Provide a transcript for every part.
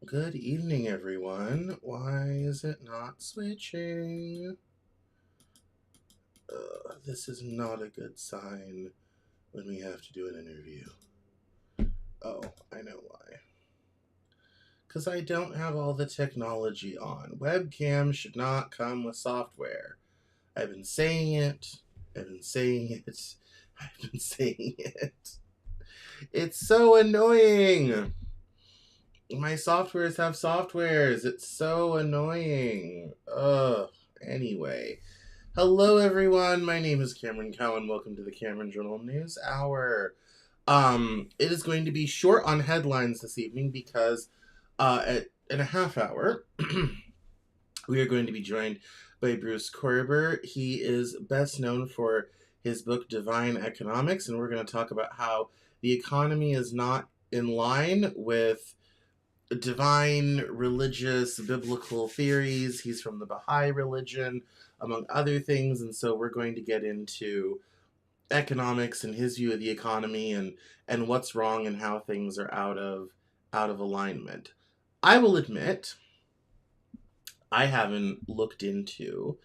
Good evening, everyone. Why is it not switching? This is not a good sign when we have to do an interview. Oh, I know why. Because I don't have all the technology on. Webcam should not come with software. I've been saying it. I've been saying it. I've been saying it. It's so annoying. My softwares have softwares. It's so annoying. Ugh. Anyway. Hello, everyone. My name is Cameron Cowan. Welcome to the Cameron Journal Newshour. It is going to be short on headlines this evening because in a half hour, we are going to be joined by Bruce Koerber. He is best known for his book, Divine Economics, and we're going to talk about how the economy is not in line with divine, religious, biblical theories. He's from the Baha'i religion, among other things, and so we're going to get into economics and his view of the economy and what's wrong and how things are out of alignment. I will admit, I haven't looked into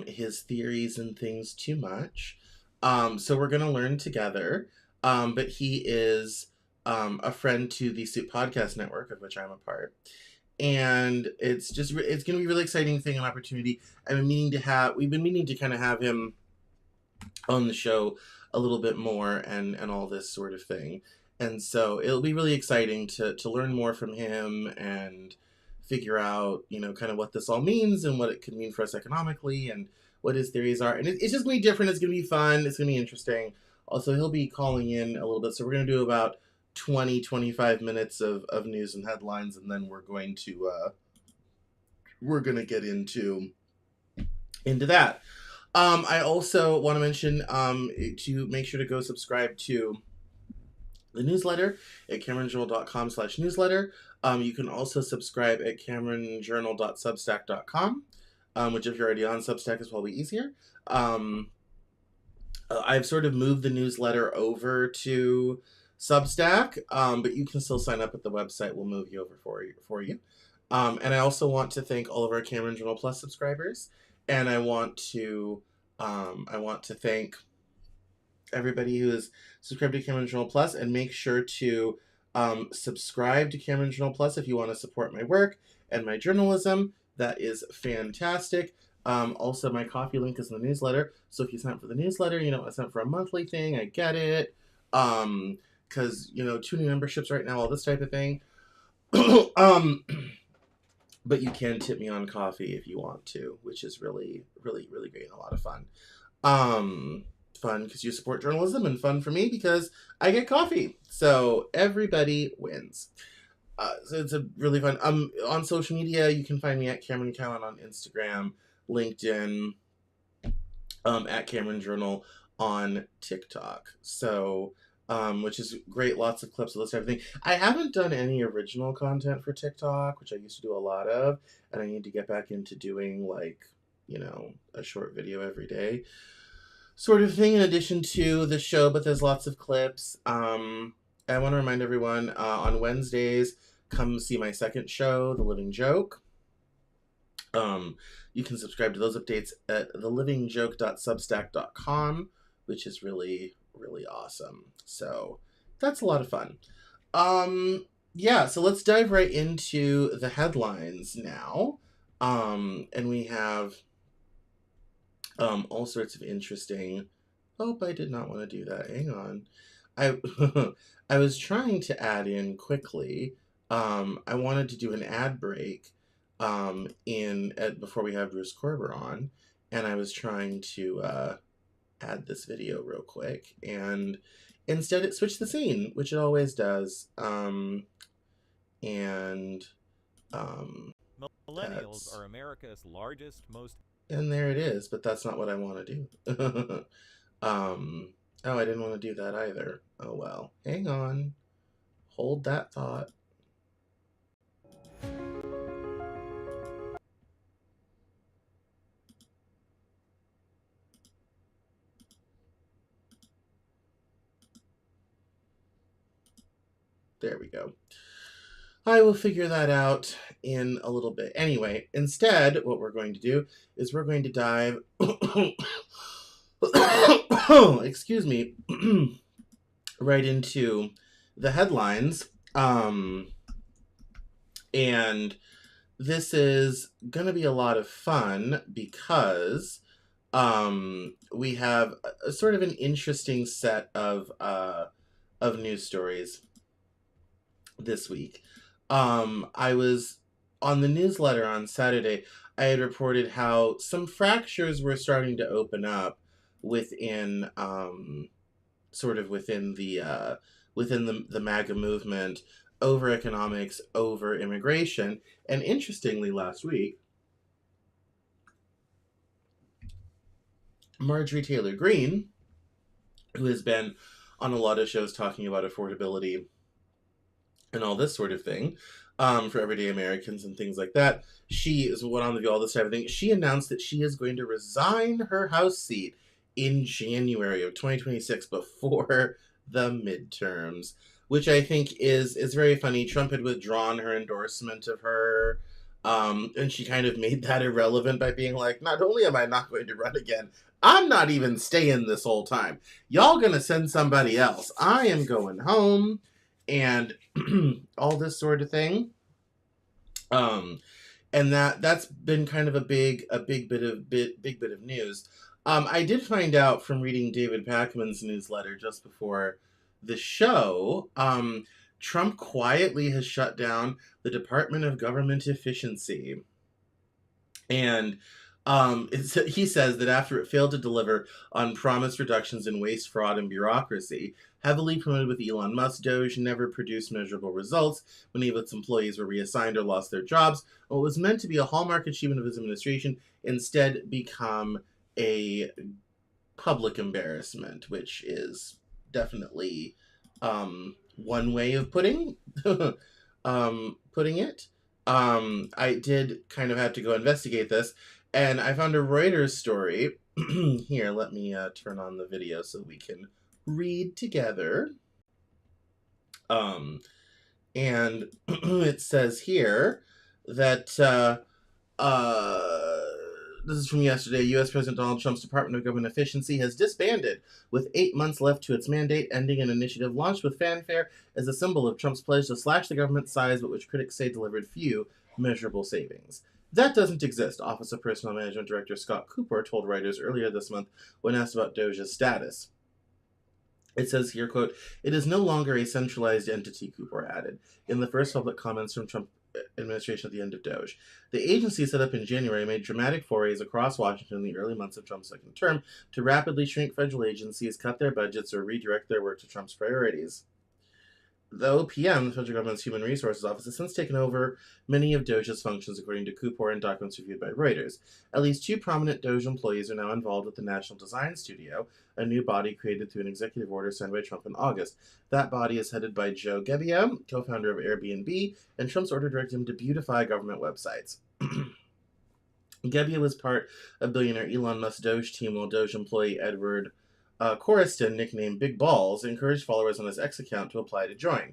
his theories and things too much, so we're going to learn together. But he is a friend to the Soup Podcast Network, of which I'm a part. And it's going to be a really exciting thing, an opportunity. We've been meaning to kind of have him on the show a little bit more and all this sort of thing. And so it'll be really exciting to learn more from him and figure out, kind of what this all means and what it could mean for us economically and what his theories are. And it's just going to be different. It's going to be fun. It's going to be interesting. Also, he'll be calling in a little bit. So we're going to do about 20-25 minutes of news and headlines, and then we're going to get into that. I also want to mention to make sure to go subscribe to the newsletter at cameronjournal.com/newsletter. You can also subscribe at cameronjournal.substack.com, which if you're already on Substack is probably easier. I've sort of moved the newsletter over to Substack, but you can still sign up at the website. We'll move you over for you. And I also want to thank all of our Cameron Journal Plus subscribers, and I want to thank everybody who is subscribed to Cameron Journal Plus, and make sure to subscribe to Cameron Journal Plus if you want to support my work and my journalism. That is fantastic. Also, my coffee link is in the newsletter, so if you sign up for the newsletter, I sign up for a monthly thing. I get it. Because, 2 new memberships right now, all this type of thing. But you can tip me on coffee if you want to, which is really, really, really great and a lot of fun. Fun because you support journalism, and fun for me because I get coffee. So everybody wins. So it's a really fun. On social media, you can find me at Cameron Cowan on Instagram, LinkedIn, at Cameron Journal on TikTok. So, which is great. Lots of clips of this type of thing. I haven't done any original content for TikTok, which I used to do a lot of, and I need to get back into doing a short video every day sort of thing in addition to the show, but there's lots of clips. I want to remind everyone, on Wednesdays, come see my second show, The Living Joke. You can subscribe to those updates at thelivingjoke.substack.com, which is really, really awesome. So that's a lot of fun. Yeah, so let's dive right into the headlines now. And we have all sorts of interesting... Oh, I did not want to do that. Hang on. I was trying to add in quickly. I wanted to do an ad break before we have Bruce Koerber on, and I was trying to add this video real quick. And instead it switched the scene, which it always does. And Millennials are America's largest, most... And there it is, but that's not what I want to do. Oh, I didn't want to do that either. Oh well. Hang on. Hold that thought. There we go. I will figure that out in a little bit. Anyway, instead, what we're going to do is we're going to dive, excuse me, right into the headlines. And this is going to be a lot of fun because we have a sort of an interesting set of news stories this week. I was on the newsletter on Saturday. I had reported how some fractures were starting to open up within, sort of within the MAGA movement over economics, over immigration, and interestingly, last week, Marjorie Taylor Greene, who has been on a lot of shows talking about affordability and all this sort of thing, for everyday Americans and things like that. She is what on the view, all this type of thing. She announced that she is going to resign her House seat in January of 2026 before the midterms, which I think is very funny. Trump had withdrawn her endorsement of her, and she kind of made that irrelevant by being like, not only am I not going to run again, I'm not even staying this whole time. Y'all gonna send somebody else. I am going home, and all this sort of thing. And that's been kind of a big bit of news. I did find out from reading David Pakman's newsletter just before the show. Trump quietly has shut down the Department of Government Efficiency, and he says that after it failed to deliver on promised reductions in waste, fraud, and bureaucracy, heavily promoted with Elon Musk, Doge never produced measurable results. Many of its employees were reassigned or lost their jobs. What was meant to be a hallmark achievement of his administration instead become a public embarrassment, which is definitely one way of putting it. I did kind of have to go investigate this, and I found a Reuters story. Here, let me turn on the video so we can read together. And it says here that this is from yesterday. U.S. President Donald Trump's Department of Government Efficiency has disbanded with 8 months left to its mandate, ending an initiative launched with fanfare as a symbol of Trump's pledge to slash the government size, but which critics say delivered few measurable savings. That doesn't exist, Office of Personnel Management Director Scott Cooper told writers earlier this month when asked about Doge's status. It says here, quote, "It is no longer a centralized entity," Cooper added, in the first public comments from Trump administration at the end of Doge. The agency, set up in January, made dramatic forays across Washington in the early months of Trump's second term to rapidly shrink federal agencies, cut their budgets, or redirect their work to Trump's priorities. The OPM, the federal government's Human Resources Office, has since taken over many of Doge's functions, according to Cooper and documents reviewed by Reuters. At least 2 prominent Doge employees are now involved with the National Design Studio, a new body created through an executive order signed by Trump in August. That body is headed by Joe Gebbia, co-founder of Airbnb, and Trump's order directed him to beautify government websites. Gebbia was part of billionaire Elon Musk's Doge team, while Doge employee Edward Coriston, nicknamed Big Balls, encouraged followers on his X account to apply to join.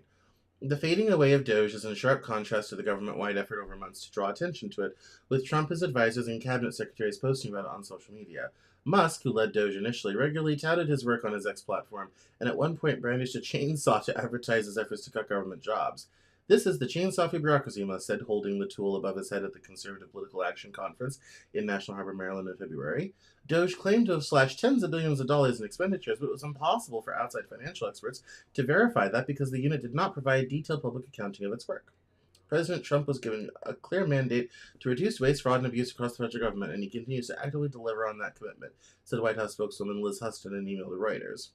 The fading away of Doge is in sharp contrast to the government-wide effort over months to draw attention to it, with Trump, his advisors, and cabinet secretaries posting about it on social media. Musk, who led Doge initially, regularly touted his work on his X platform, and at one point brandished a chainsaw to advertise his efforts to cut government jobs. "This is the chainsaw for bureaucracy," Musk said, holding the tool above his head at the Conservative Political Action Conference in National Harbor, Maryland in February. Doge claimed to have slashed tens of billions of dollars in expenditures, but it was impossible for outside financial experts to verify that because the unit did not provide detailed public accounting of its work. President Trump was given a clear mandate to reduce waste, fraud, and abuse across the federal government, and he continues to actively deliver on that commitment, said White House spokeswoman Liz Huston in an email to Reuters.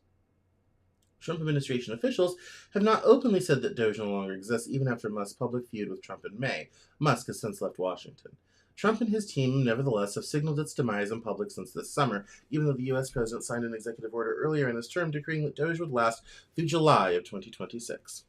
Trump administration officials have not openly said that Doge no longer exists, even after Musk's public feud with Trump in May. Musk has since left Washington. Trump and his team, nevertheless, have signaled its demise in public since this summer, even though the U.S. president signed an executive order earlier in his term decreeing that Doge would last through July of 2026.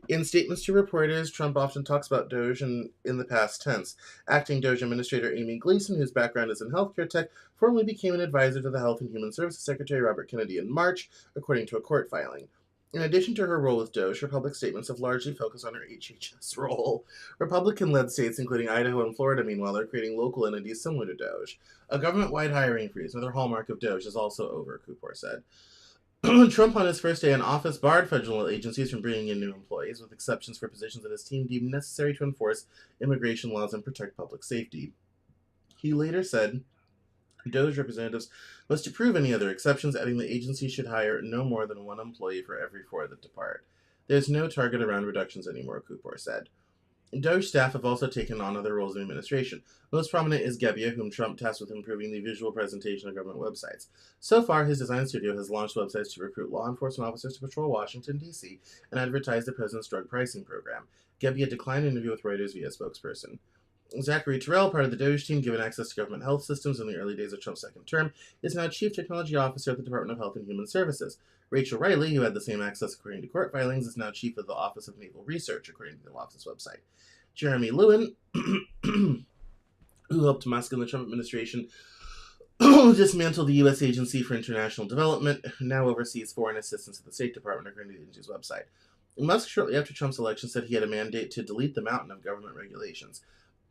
In statements to reporters, Trump often talks about Doge in the past tense. Acting Doge Administrator Amy Gleason, whose background is in healthcare tech, formally became an advisor to the Health and Human Services Secretary Robert Kennedy in March, according to a court filing. In addition to her role with Doge, her public statements have largely focused on her HHS role. Republican-led states, including Idaho and Florida, meanwhile, are creating local entities similar to Doge. A government-wide hiring freeze, another hallmark of Doge, is also over, Koerber said. Trump, on his first day in office, barred federal agencies from bringing in new employees, with exceptions for positions that his team deemed necessary to enforce immigration laws and protect public safety. He later said Doge representatives must approve any other exceptions, adding the agency should hire no more than one employee for every 4 that depart. There's no target around reductions anymore, Koerber said. Doge staff have also taken on other roles in the administration. Most prominent is Gebbia, whom Trump tasked with improving the visual presentation of government websites. So far, his design studio has launched websites to recruit law enforcement officers to patrol Washington, D.C., and advertise the president's drug pricing program. Gebbia declined an interview with Reuters via spokesperson. Zachary Terrell, part of the Doge team given access to government health systems in the early days of Trump's second term, is now Chief Technology Officer at the Department of Health and Human Services. Rachel Riley, who had the same access according to court filings, is now Chief of the Office of Naval Research, according to the office website. Jeremy Lewin, who helped Musk and the Trump administration dismantle the U.S. Agency for International Development, now oversees foreign assistance at the State Department, according to the agency's website. Musk, shortly after Trump's election, said he had a mandate to delete the mountain of government regulations.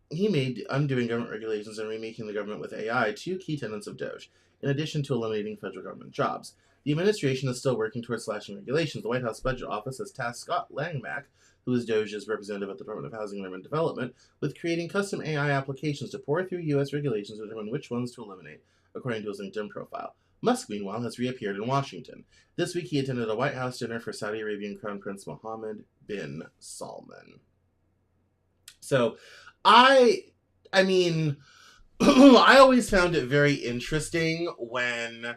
He made undoing government regulations and remaking the government with AI 2 key tenets of Doge, in addition to eliminating federal government jobs. The administration is still working towards slashing regulations. The White House Budget Office has tasked Scott Langmack, who is Doge's representative at the Department of Housing and Urban Development, with creating custom AI applications to pore through U.S. regulations to determine which ones to eliminate, according to his LinkedIn profile. Musk, meanwhile, has reappeared in Washington. This week he attended a White House dinner for Saudi Arabian Crown Prince Mohammed bin Salman. So, I mean, I always found it very interesting when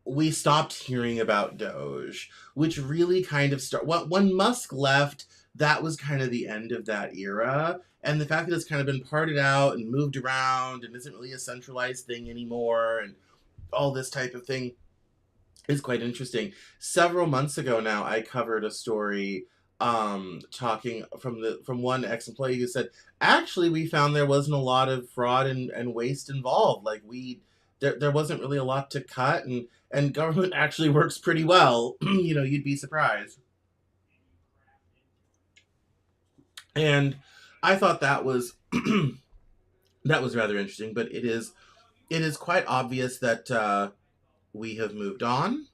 we stopped hearing about Doge, which really kind of when Musk left, that was kind of the end of that era. And the fact that it's kind of been parted out and moved around and isn't really a centralized thing anymore and all this type of thing is quite interesting. Several months ago now, I covered a story talking from one ex-employee who said, actually, we found there wasn't a lot of fraud and waste involved. Like there wasn't really a lot to cut, and government actually works pretty well. You'd be surprised. And I thought that was that was rather interesting, but it is quite obvious that we have moved on,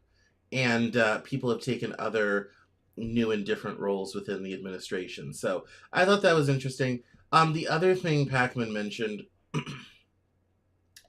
and people have taken other new and different roles within the administration. So I thought that was interesting. The other thing Pacman mentioned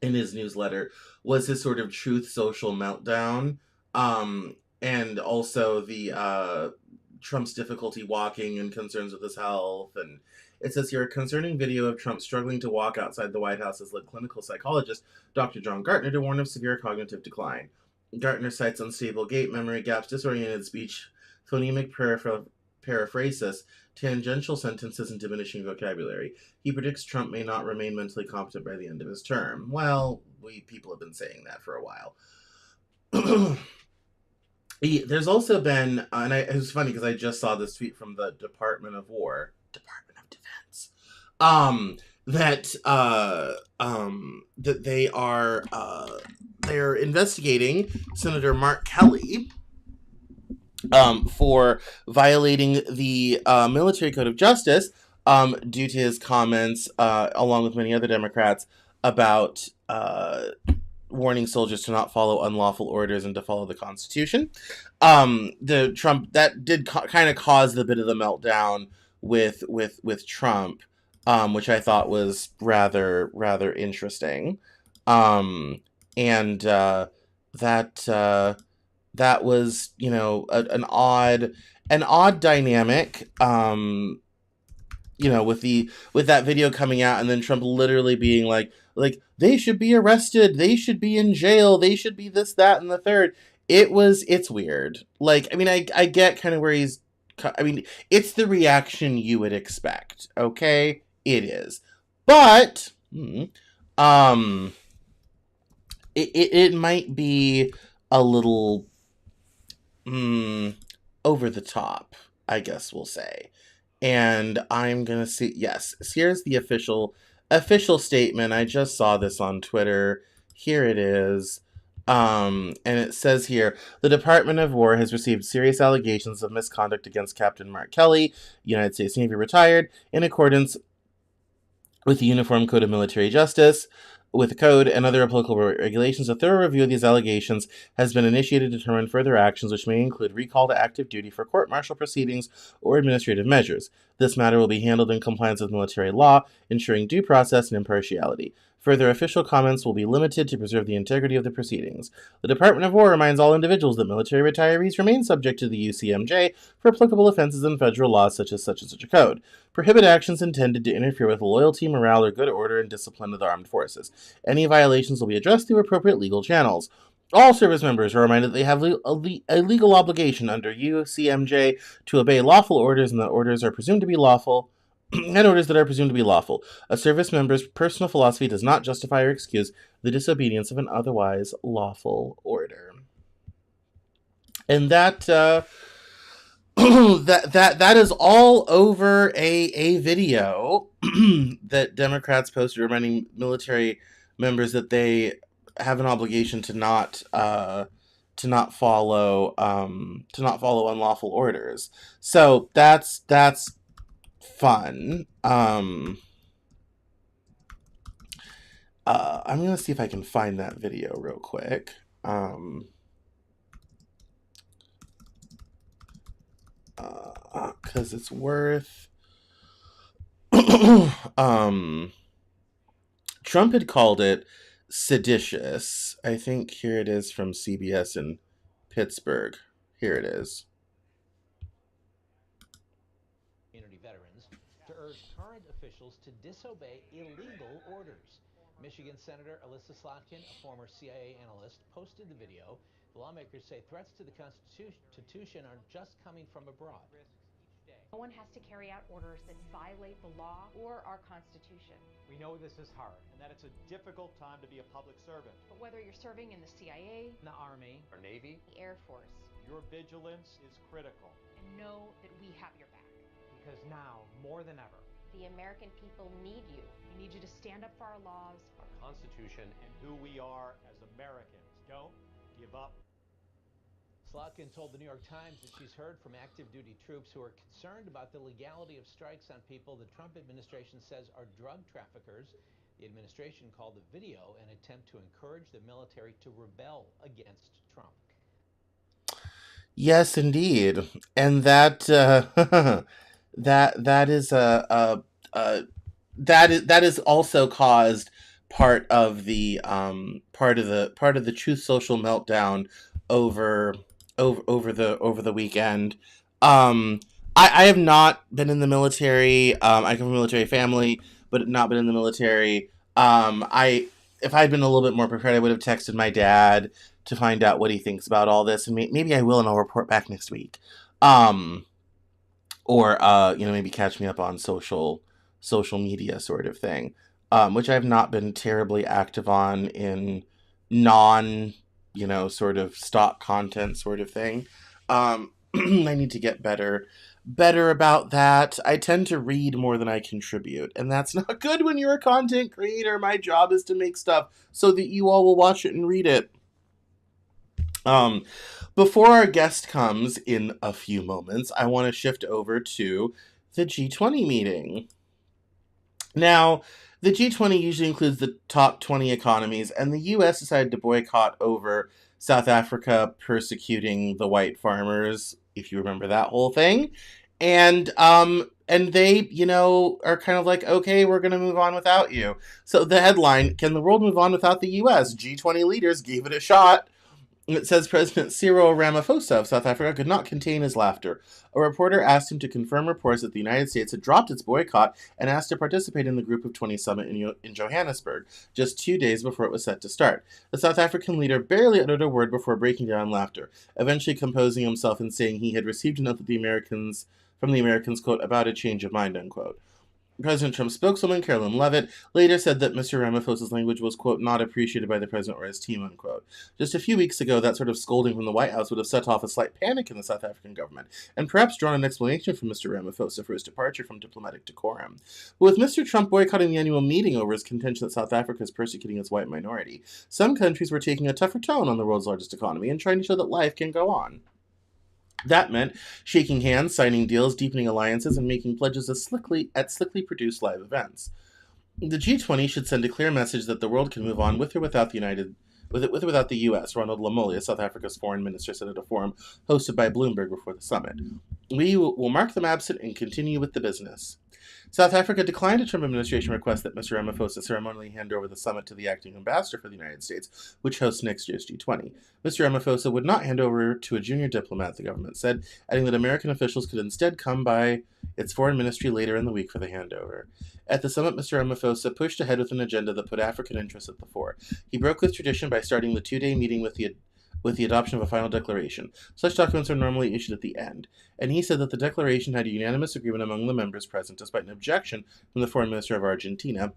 in his newsletter was his sort of truth social meltdown, and also the Trump's difficulty walking and concerns with his health. And it says here, a concerning video of Trump struggling to walk outside the White House has led clinical psychologist Dr. John Gartner to warn of severe cognitive decline. Gartner cites unstable gait, memory gaps, disoriented speech, phonemic paraphrasis, tangential sentences, and diminishing vocabulary. He predicts Trump may not remain mentally competent by the end of his term. Well, people have been saying that for a while. There's also been, it was funny because I just saw this tweet from the Department of Defense, that they're investigating Senator Mark Kelly for violating the Military Code of Justice due to his comments, along with many other Democrats, about warning soldiers to not follow unlawful orders and to follow the Constitution. The Trump that did kind of cause a bit of the meltdown with Trump, which I thought was rather interesting, and that was, an odd dynamic. with that video coming out, and then Trump literally being like they should be arrested, they should be in jail, they should be this, that, and the third. It's weird. Like, I mean, I get kind of where he's. I mean, it's the reaction you would expect. Okay, it is, but um, it might be a little over the top, I guess we'll say. And I'm gonna see. Yes, here's the official statement. I just saw this on Twitter. Here it is. And it says here, the Department of War has received serious allegations of misconduct against Captain Mark Kelly, United States Navy retired, in accordance with the Uniform Code of Military Justice. With the code and other applicable regulations, a thorough review of these allegations has been initiated to determine further actions, which may include recall to active duty for court-martial proceedings or administrative measures. This matter will be handled in compliance with military law, ensuring due process and impartiality. Further official comments will be limited to preserve the integrity of the proceedings. The Department of War reminds all individuals that military retirees remain subject to the UCMJ for applicable offenses in federal laws such and such a code. Prohibit actions intended to interfere with loyalty, morale, or good order and discipline of the armed forces. Any violations will be addressed through appropriate legal channels. All service members are reminded that they have a legal obligation under UCMJ to obey lawful orders, and that orders are presumed to be lawful. And orders that are presumed to be lawful. A service member's personal philosophy does not justify or excuse the disobedience of an otherwise lawful order. And that that is all over a video that Democrats posted reminding military members that they have an obligation to not follow unlawful orders. So that's fun. I'm gonna see if I can find that video real quick. Because it's worth. Trump had called it seditious. I think here it is from CBS in Pittsburgh. Here it is. To urge current officials to disobey illegal orders. Michigan Senator Alyssa Slotkin, a former CIA analyst, posted the video. The lawmakers say threats to the Constitution are just coming from abroad. No one has to carry out orders that violate the law or our Constitution. We know this is hard and that it's a difficult time to be a public servant. But whether you're serving in the CIA, the Army, or Navy, the Air Force, your vigilance is critical. And know that we have your back. Because now, more than ever, the American people need you. We need you to stand up for our laws, our Constitution, and who we are as Americans. Don't give up. Slotkin told the New York Times that she's heard from active duty troops who are concerned about the legality of strikes on people the Trump administration says are drug traffickers. The administration called the video an attempt to encourage the military to rebel against Trump. Yes, indeed. And that that is also caused part of the Truth Social meltdown over the weekend. I have not been in the military. I come from a military family, but not been in the military. If I'd been a little bit more prepared, I would have texted my dad to find out what he thinks about all this, and maybe I will, and I'll report back next week. Or maybe catch me up on social media sort of thing, which I've not been terribly active on in non sort of stock content sort of thing. I need to get better about that. I tend to read more than I contribute, and that's not good when you're a content creator. My job is to make stuff so that you all will watch it and read it. Before our guest comes in a few moments, I want to shift over to the G20 meeting. Now, the G20 usually includes the top 20 economies, and the U.S. decided to boycott over South Africa persecuting the white farmers, if you remember that whole thing. And they, are kind of like, okay, we're going to move on without you. So the headline, can the world move on without the U.S.? G20 leaders gave it a shot. It says President Cyril Ramaphosa of South Africa could not contain his laughter. A reporter asked him to confirm reports that the United States had dropped its boycott and asked to participate in the Group of 20 summit in Johannesburg, just 2 days before it was set to start. The South African leader barely uttered a word before breaking down in laughter, eventually composing himself and saying he had received a note from the Americans, quote, about a change of mind, unquote. President Trump's spokeswoman, Carolyn Levitt, later said that Mr. Ramaphosa's language was, quote, not appreciated by the president or his team, unquote. Just a few weeks ago, that sort of scolding from the White House would have set off a slight panic in the South African government, and perhaps drawn an explanation from Mr. Ramaphosa for his departure from diplomatic decorum. But with Mr. Trump boycotting the annual meeting over his contention that South Africa is persecuting its white minority, some countries were taking a tougher tone on the world's largest economy and trying to show that life can go on. That meant shaking hands, signing deals, deepening alliances, and making pledges at slickly produced live events. The G20 should send a clear message that the world can move on with or without the U.S., Ronald Lamolle, South Africa's foreign minister, said at a forum hosted by Bloomberg before the summit. We will mark them absent and continue with the business. South Africa declined a Trump administration request that Mr. Ramaphosa ceremonially hand over the summit to the acting ambassador for the United States, which hosts next year's G20. Mr. Ramaphosa would not hand over to a junior diplomat, the government said, adding that American officials could instead come by its foreign ministry later in the week for the handover. At the summit, Mr. Ramaphosa pushed ahead with an agenda that put African interests at the fore. He broke with tradition by starting the 2-day meeting with the adoption of a final declaration. Such documents are normally issued at the end, and he said that the declaration had a unanimous agreement among the members present, despite an objection from the foreign minister of Argentina.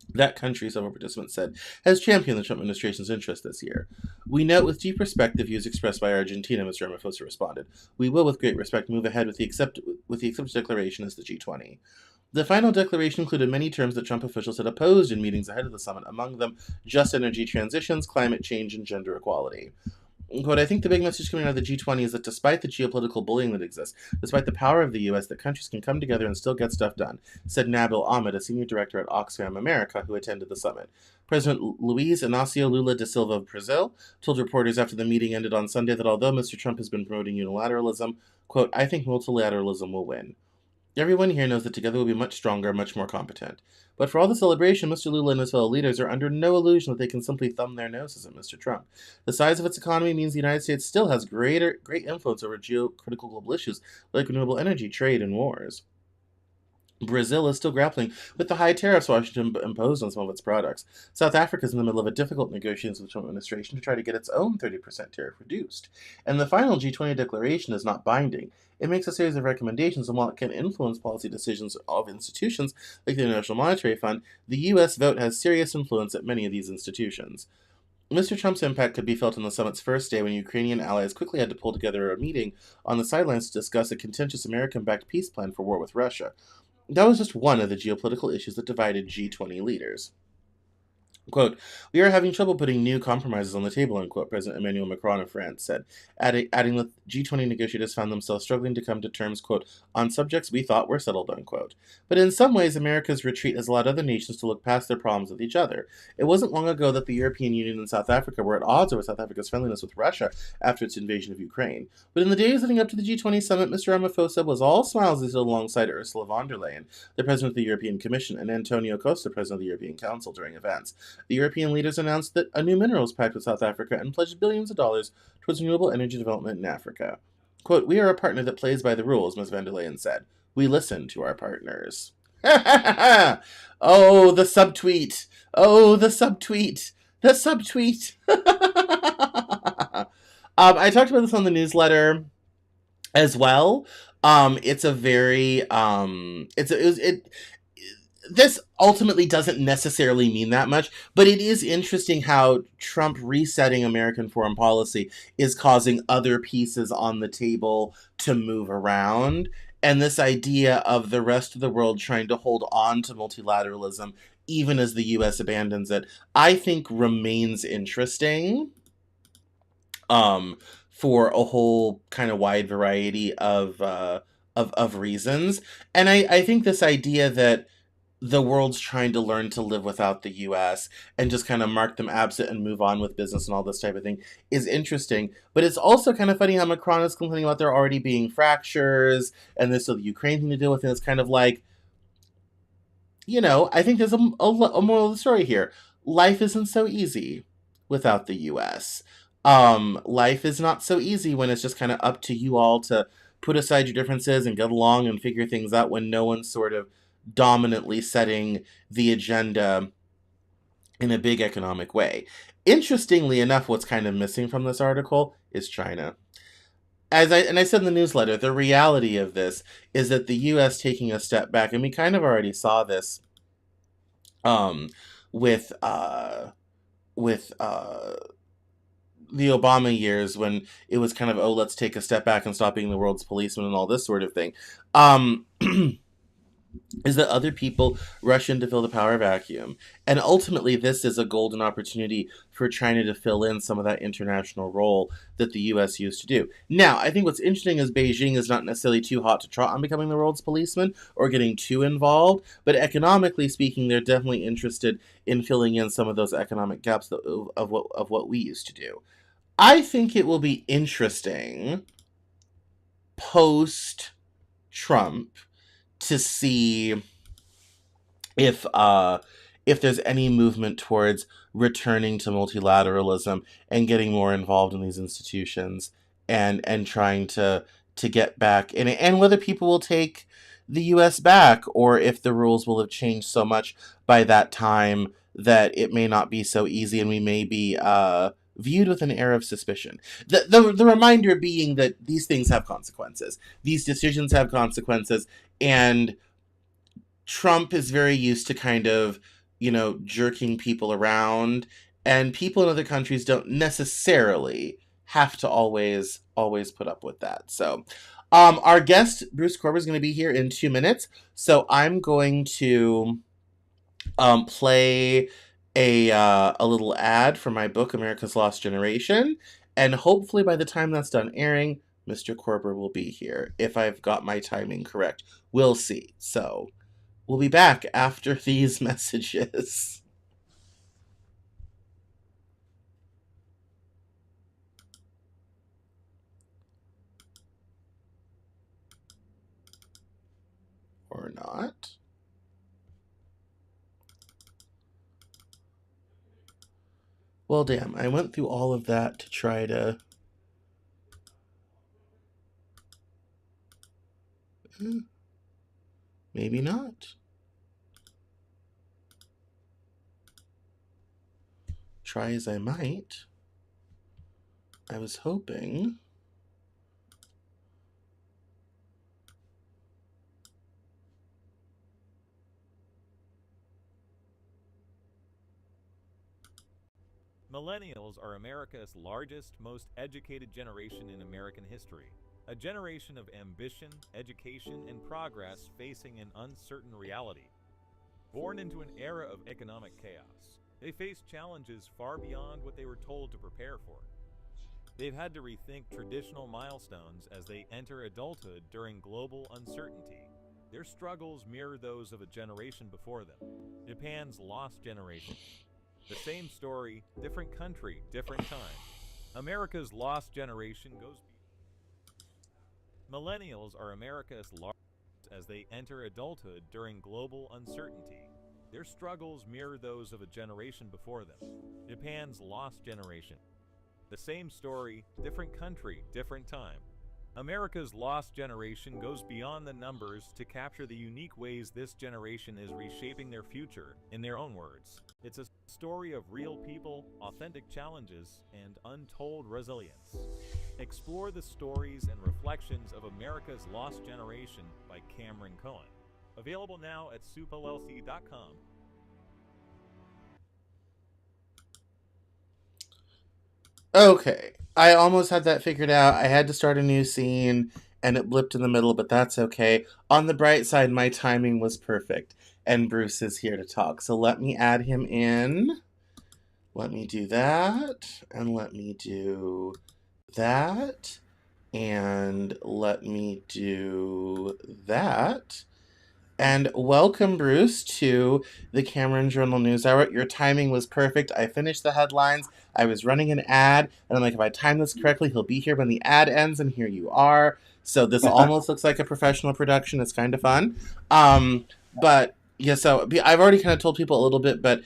That country, several participants said, has championed the Trump administration's interest this year. We note with deep respect the views expressed by Argentina, Mr. Ramaphosa responded. We will, with great respect, move ahead with the accepted declaration as the G20. The final declaration included many terms that Trump officials had opposed in meetings ahead of the summit, among them just energy transitions, climate change, and gender equality. Quote, I think the big message coming out of the G20 is that despite the geopolitical bullying that exists, despite the power of the U.S., that countries can come together and still get stuff done, said Nabil Ahmed, a senior director at Oxfam America, who attended the summit. President Luiz Inácio Lula da Silva of Brazil told reporters after the meeting ended on Sunday that although Mr. Trump has been promoting unilateralism, quote, I think multilateralism will win. Everyone here knows that together we'll be much stronger, much more competent. But for all the celebration, Mr. Lula and his fellow leaders are under no illusion that they can simply thumb their noses at Mr. Trump. The size of its economy means the United States still has great influence over geocritical global issues like renewable energy, trade, and wars. Brazil is still grappling with the high tariffs Washington imposed on some of its products. South Africa is in the middle of a difficult negotiations with the Trump administration to try to get its own 30% tariff reduced. And the final G20 declaration is not binding. It makes a series of recommendations, and while it can influence policy decisions of institutions like the International Monetary Fund, the U.S. vote has serious influence at many of these institutions. Mr. Trump's impact could be felt on the summit's first day when Ukrainian allies quickly had to pull together a meeting on the sidelines to discuss a contentious American-backed peace plan for war with Russia. That was just one of the geopolitical issues that divided G20 leaders. Quote, we are having trouble putting new compromises on the table, unquote, President Emmanuel Macron of France said, adding that G20 negotiators found themselves struggling to come to terms, quote, on subjects we thought were settled, unquote. But in some ways, America's retreat has allowed other nations to look past their problems with each other. It wasn't long ago that the European Union and South Africa were at odds over South Africa's friendliness with Russia after its invasion of Ukraine. But in the days leading up to the G20 summit, Mr. Ramaphosa was all smiles as he stood alongside Ursula von der Leyen, the President of the European Commission, and Antonio Costa, President of the European Council, during events. The European leaders announced that a new minerals pact with South Africa and pledged billions of dollars towards renewable energy development in Africa. Quote, we are a partner that plays by the rules, Ms. van der Leyen said. We listen to our partners. Oh, the subtweet. Oh, the subtweet. The subtweet. I talked about this on the newsletter as well. It's a very, this ultimately doesn't necessarily mean that much, but it is interesting how Trump resetting American foreign policy is causing other pieces on the table to move around. And this idea of the rest of the world trying to hold on to multilateralism, even as the U.S. abandons it, I think remains interesting for a whole kind of wide variety of reasons. And I think this idea that the world's trying to learn to live without the U.S. and just kind of mark them absent and move on with business and all this type of thing is interesting. But it's also kind of funny how Macron is complaining about there already being fractures and there's still the Ukraine thing to deal with. And it's kind of like, you know, I think there's a moral of the story here. Life isn't so easy. without the US. Life is not so easy when it's just kind of up to you all to put aside your differences and get along and figure things out when no one's sort of dominantly setting the agenda in a big economic way. Interestingly enough, what's kind of missing from this article is China. I said in the newsletter, the reality of this is that the U.S. taking a step back, and we kind of already saw this um, with the Obama years when it was kind of, oh, let's take a step back and stop being the world's policeman and all this sort of thing. Is that other people rush in to fill the power vacuum. And ultimately, this is a golden opportunity for China to fill in some of that international role that the U.S. used to do. Now, I think what's interesting is Beijing is not necessarily too hot to trot on becoming the world's policeman or getting too involved, but economically speaking, they're definitely interested in filling in some of those economic gaps of what we used to do. I think it will be interesting post-Trump to see if there's any movement towards returning to multilateralism and getting more involved in these institutions and trying to get back in it, and whether people will take the US back or if the rules will have changed so much by that time that it may not be so easy and we may be viewed with an air of suspicion. The reminder being that these things have consequences. These decisions have consequences, and Trump is very used to kind of, jerking people around, and people in other countries don't necessarily have to always put up with that. So, our guest, Bruce Koerber, is going to be here in 2 minutes, so I'm going to play a little ad for my book, America's Lost Generation, and hopefully by the time that's done airing, Mr. Koerber will be here, if I've got my timing correct. We'll see. So, we'll be back after these messages. Or not. Well, damn, I went through all of that to try to... Maybe not. Try as I might. I was hoping... Millennials are America's largest, most educated generation in American history. A generation of ambition, education, and progress facing an uncertain reality. Born into an era of economic chaos, they face challenges far beyond what they were told to prepare for. They've had to rethink traditional milestones as they enter adulthood during global uncertainty. Their struggles mirror those of a generation before them, Japan's lost generation. The same story, different country, different time. America's lost generation goes beyond. Millennials are America's largest as they enter adulthood during global uncertainty. Their struggles mirror those of a generation before them, Japan's lost generation. The same story, different country, different time. America's lost generation goes beyond the numbers to capture the unique ways this generation is reshaping their future, in their own words. It's a story of real people, authentic challenges, and untold resilience. Explore the stories and reflections of America's Lost Generation by Cameron Cohen. Available now at soupllc.com. Okay, I almost had that figured out. I had to start a new scene, and it blipped in the middle, but that's okay. On the bright side, my timing was perfect, and Bruce is here to talk. So let me add him in. Let me do that, and let me do that, and let me do that. And welcome, Bruce, to the Cameron Journal Newshour. Your timing was perfect. I finished the headlines. I was running an ad, and I'm like, if I time this correctly, he'll be here when the ad ends, and here you are. So this almost looks like a professional production. It's kind of fun. But Yeah, so I've already kind of told people a little bit, but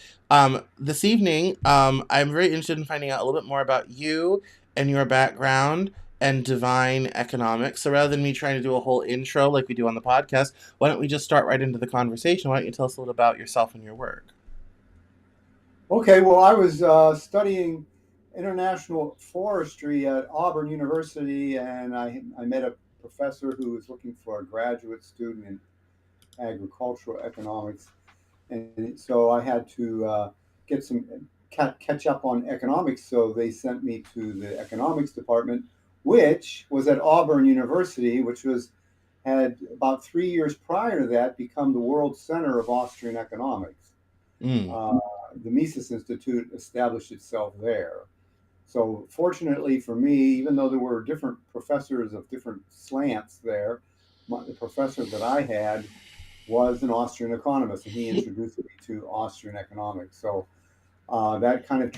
this evening, I'm very interested in finding out a little bit more about you and your background and divine economics. So rather than me trying to do a whole intro like we do on the podcast, why don't we just start right into the conversation? Why don't you tell us a little about yourself and your work? Okay, well, I was studying international forestry at Auburn University, and I met a professor who was looking for a graduate student in agricultural economics. And so I had to get some catch up on economics. So they sent me to the economics department, which was at Auburn University, which was had about 3 years prior to that become the world center of Austrian economics. Mm. Uh, the Mises Institute established itself there. So fortunately for me, even though there were different professors of different slants there, the professor that I had was an Austrian economist, and he introduced me to Austrian economics. So that kind of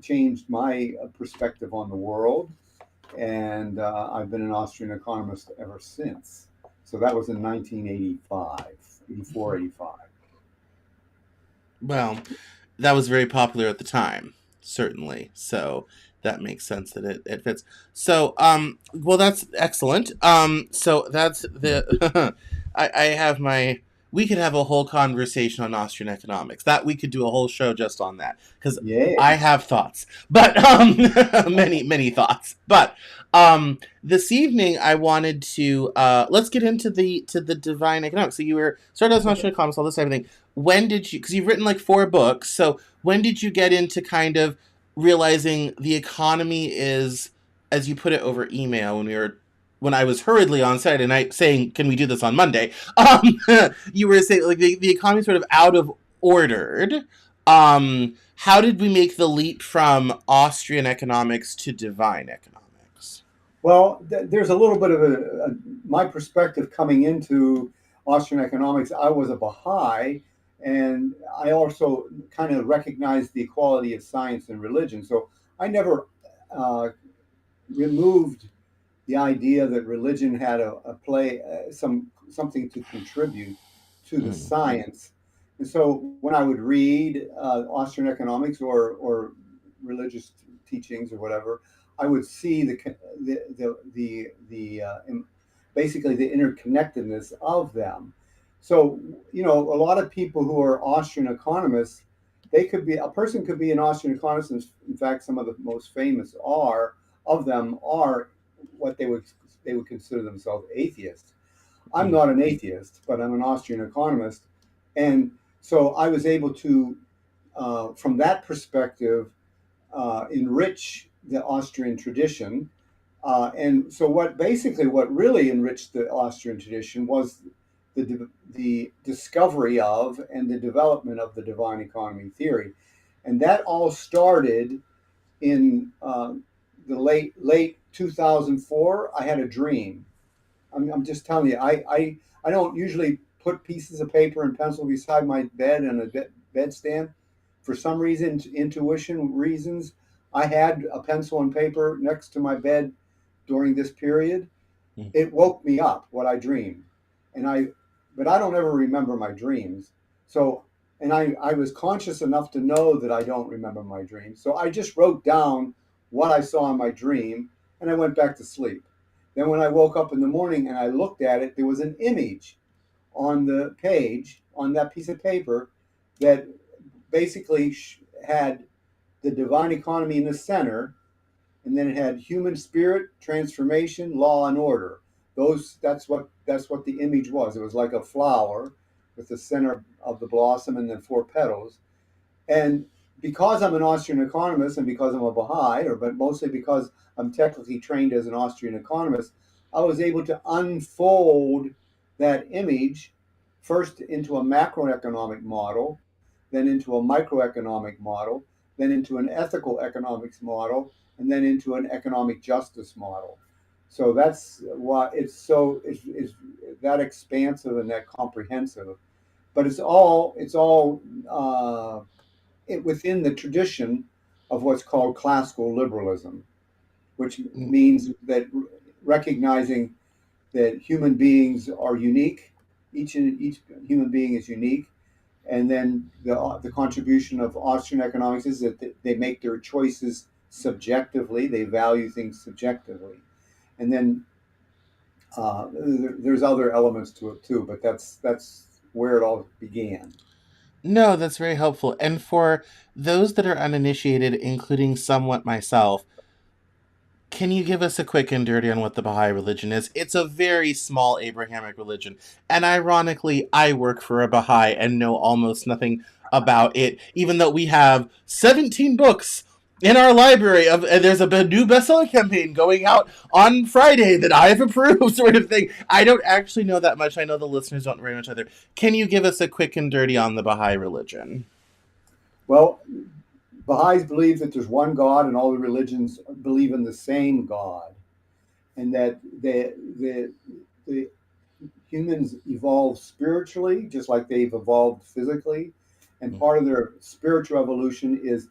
changed my perspective on the world, and I've been an Austrian economist ever since. So that was in 1985, 84, 85. Well, that was very popular at the time, certainly. So that makes sense that it fits. So, well, that's excellent. So that's the. I have my. We could have a whole conversation on Austrian economics. That we could do a whole show just on that because Yeah. I have thoughts, but many thoughts. But this evening I wanted to let's get into the divine economics. So you were started as an Austrian economist, all this type of thing. When did you? Because you've written like 4 books. So when did you get into kind of realizing the economy is, as you put it over email when I was hurriedly on Saturday night saying, "Can we do this on Monday?" You were saying like the economy sort of out of ordered. How did we make the leap from Austrian economics to divine economics? Well, there's a little bit of my perspective coming into Austrian economics. I was a Baha'i, and I also kind of recognized the equality of science and religion. So I never uh, removed the idea that religion had a play something to contribute to the Mm. science. And so when I would read Austrian economics or religious teachings or whatever, I would see basically the interconnectedness of them. So a lot of people who are Austrian economists, a person could be an Austrian economist. And in fact, some of the most famous of them are what they would consider themselves atheists. I'm Mm. not an atheist, but I'm an Austrian economist, and so I was able to, from that perspective, enrich the Austrian tradition. And so, what really enriched the Austrian tradition was the discovery of and the development of the divine economy theory, and that all started in the late 2004. I had a dream. I'm just telling you, I don't usually put pieces of paper and pencil beside my bed and a bedstand. For some reason, intuition reasons, I had a pencil and paper next to my bed during this period. Mm. It woke me up what I dreamed, and but I don't ever remember my dreams. So, and I was conscious enough to know that I don't remember my dreams. So I just wrote down what I saw in my dream, and I went back to sleep. Then when I woke up in the morning and I looked at it, there was an image on the page on that piece of paper that basically had the divine economy in the center, and then it had human spirit, transformation, law, and order. That's what the image was. It was like a flower with the center of the blossom and then 4 petals. And because I'm an Austrian economist and because I'm a Baha'i, but mostly because I'm technically trained as an Austrian economist, I was able to unfold that image first into a macroeconomic model, then into a microeconomic model, then into an ethical economics model, and then into an economic justice model. So that's why it's that expansive and that comprehensive. But it's all within the tradition of what's called classical liberalism, which Mm. means that recognizing that human beings are unique, each human being is unique, And then the contribution of Austrian economics is that they make their choices subjectively. They value things subjectively, and then there's other elements to it too. But that's where it all began. No, that's very helpful. And for those that are uninitiated, including somewhat myself, can you give us a quick and dirty on what the Baha'i religion is? It's a very small Abrahamic religion. And ironically, I work for a Baha'i and know almost nothing about it, even though we have 17 books in our library. There's a new bestseller campaign going out on Friday that I have approved, sort of thing. I don't actually know that much. I know the listeners don't very much either. Can you give us a quick and dirty on the Baha'i religion? Well, Baha'is believe that there's one God, and all the religions believe in the same God, and that the humans evolve spiritually, just like they've evolved physically. And part of their spiritual evolution is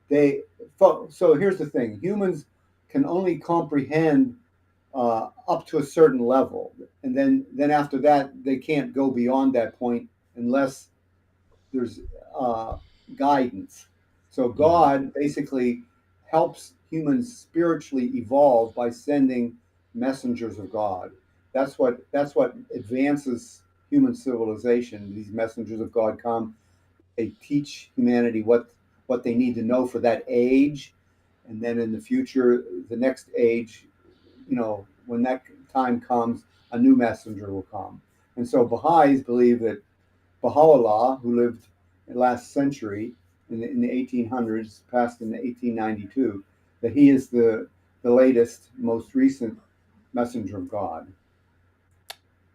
they. So here's the thing: humans can only comprehend up to a certain level, and then after that, they can't go beyond that point unless there's guidance. So God basically helps humans spiritually evolve by sending messengers of God. That's what advances human civilization. These messengers of God come, they teach humanity what they need to know for that age, and then in the future, the next age, when that time comes, a new messenger will come. And so Baha'is believe that Baha'u'llah, who lived in the last century in the 1800s, passed in 1892, that he is the latest, most recent messenger of God.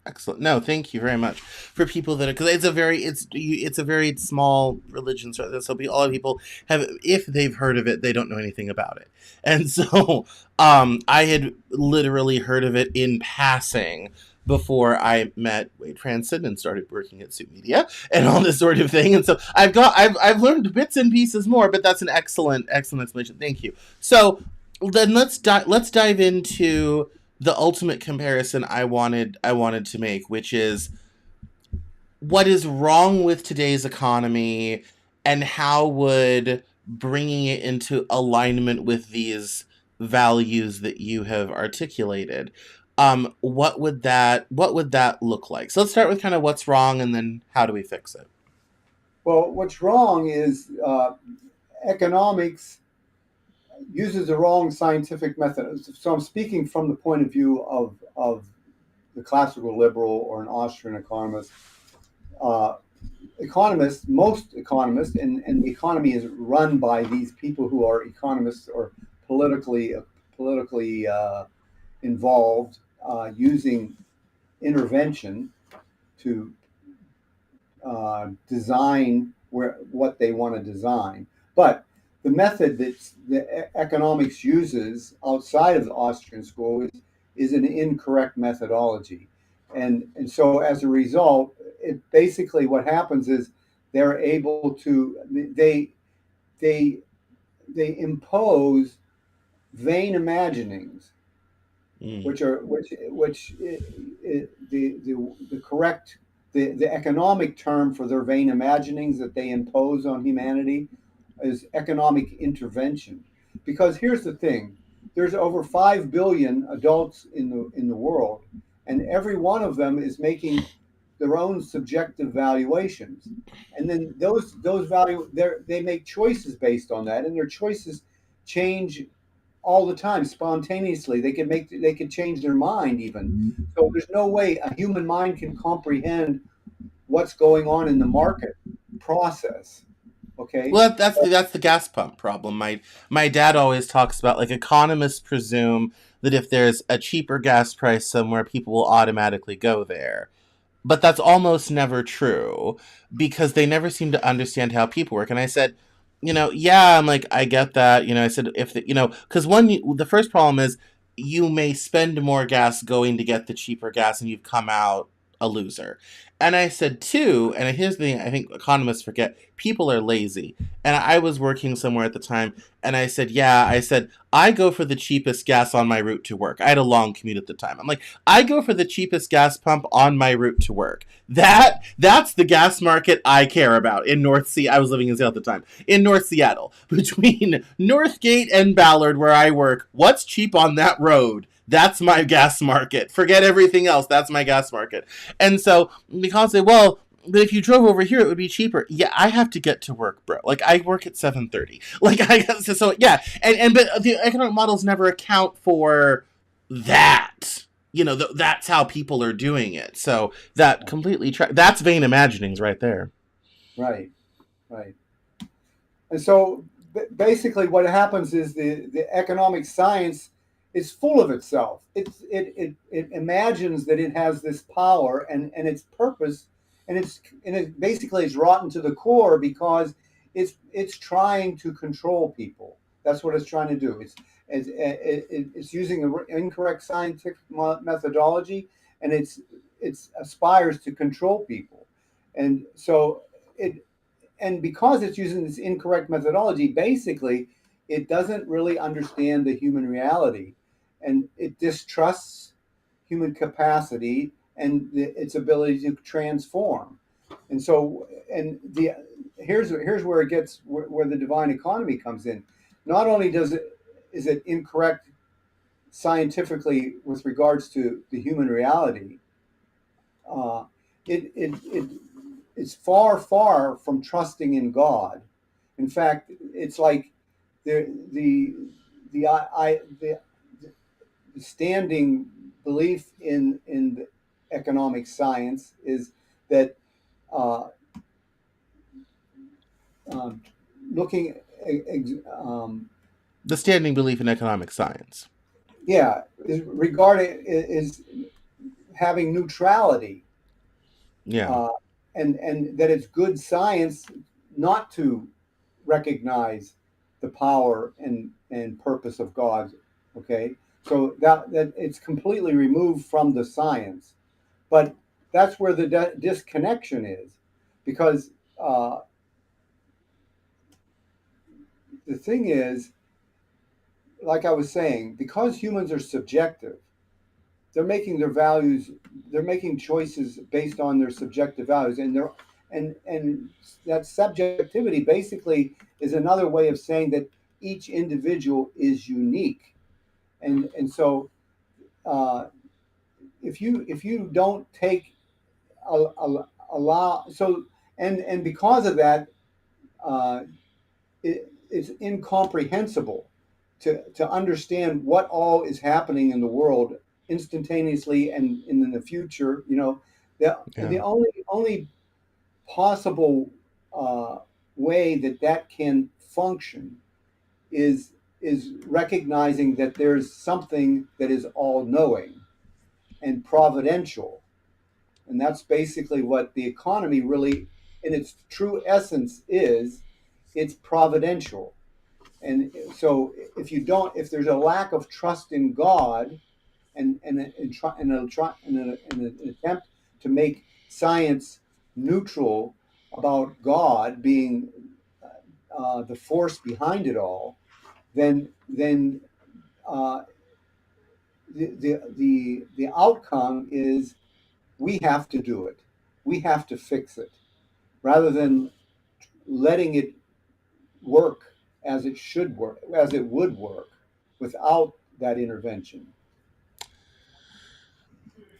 Excellent. No, thank you very much for people that because it's a very small religion, so a lot of people have, if they've heard of it, they don't know anything about it, and so I had literally heard of it in passing before I met Wade Franson and started working at Suit Media and all this sort of thing, and so I've learned bits and pieces more, but that's an excellent explanation. Thank you. So then let's dive into the ultimate comparison I wanted to make, which is what is wrong with today's economy and how would bringing it into alignment with these values that you have articulated, what would that look like? So let's start with kind of what's wrong and then how do we fix it? Well, what's wrong is economics uses the wrong scientific method. So I'm speaking from the point of view of the classical liberal or an Austrian economist. Most economists, and the economy is run by these people who are economists or politically involved, using intervention to design what they want to design. But the method that the economics uses outside of the Austrian school is an incorrect methodology. And so as a result, it basically what happens is they're able to they impose vain imaginings, which the correct the economic term for their vain imaginings that they impose on humanity is economic intervention. Because here's the thing: there's over 5 billion adults in the world, and every one of them is making their own subjective valuations, and then those they make choices based on that, and their choices change all the time spontaneously. They can change their mind even. So there's no way a human mind can comprehend what's going on in the market process. Okay. Well, that's the gas pump problem. My dad always talks about, like, economists presume that if there's a cheaper gas price somewhere, people will automatically go there. But that's almost never true because they never seem to understand how people work. And I said, yeah, I'm like, I get that. I said, because the first problem is you may spend more gas going to get the cheaper gas and you've come out a loser. And I said, two, and here's the thing I think economists forget, people are lazy. And I was working somewhere at the time, and I said, I go for the cheapest gas on my route to work. I had a long commute at the time. I'm like, I go for the cheapest gas pump on my route to work. That's the gas market I care about in North Seattle. I was living in Seattle at the time. In North Seattle. Between Northgate and Ballard, where I work, what's cheap on that road? That's my gas market. Forget everything else. That's my gas market. And so because they, well, but if you drove over here, it would be cheaper. Yeah, I have to get to work, bro. Like, I work at 7:30. Like, so yeah. But the economic models never account for that. That's how people are doing it. So that completely, that's vain imaginings right there. Right. And so basically what happens is the economic science is full of itself. It imagines that it has this power and its purpose, and it basically is rotten to the core because it's trying to control people. That's what it's trying to do. It's using an incorrect scientific methodology, and it aspires to control people, and so and because it's using this incorrect methodology, basically, it doesn't really understand the human reality, and it distrusts human capacity and its ability to transform. And so, here's where it gets where the divine economy comes in. Not only is it incorrect scientifically with regards to the human reality, it's far from trusting in God. In fact, it's like the standing belief in the economic science is that looking the standing belief in economic science, is having neutrality. Yeah. And that it's good science not to recognize the power and purpose of God. Okay, so that it's completely removed from the science, but that's where the disconnection is, because the thing is, like I was saying, because humans are subjective, they're making choices based on their subjective values, and that subjectivity basically is another way of saying that each individual is unique, and so if you don't take allow so and because of that, it's incomprehensible to understand what all is happening in the world instantaneously and in the future. The only possible way that can function is recognizing that there's something that is all-knowing and providential, and that's basically what the economy really, in its true essence, is. It's providential. And so if there's a lack of trust in God and an attempt to make science neutral about God being the force behind it all, then the outcome is we have to do it. We have to fix it, rather than letting it work as it should work, as it would work without that intervention.